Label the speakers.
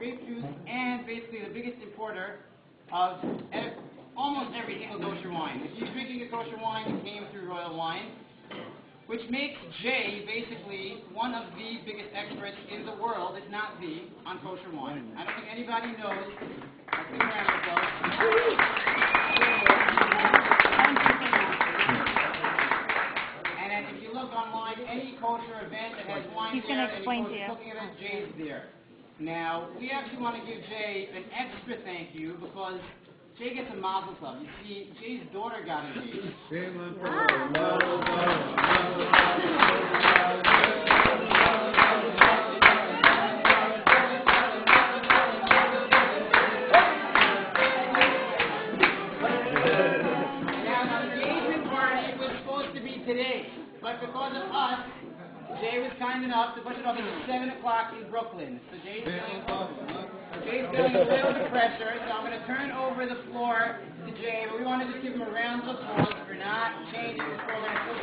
Speaker 1: grape juice and basically the biggest importer of almost every single kosher wine. If you're drinking a kosher wine, it came through Royal Wine, which makes Jay basically one of the biggest experts in the world, if not the, on kosher wine. I don't think anybody knows. Let's give a round of applause. And then if you look online, any kosher event that has wine
Speaker 2: He's
Speaker 1: there,
Speaker 2: going to explain
Speaker 1: any
Speaker 2: to
Speaker 1: kosher
Speaker 2: you.
Speaker 1: cooking event, Jay's there. Now, we actually want to give Jay an extra thank you because Jay gets a mazel tov. You see, Jay's daughter got engaged. Now, the engagement party was supposed to be today, but because of us, Jay was kind enough to push it off to 7 o'clock in Brooklyn. So Jay's feeling a little bit pressure, so I'm going to turn over the floor to Jay, but we want to just give him a round of applause for not changing the program.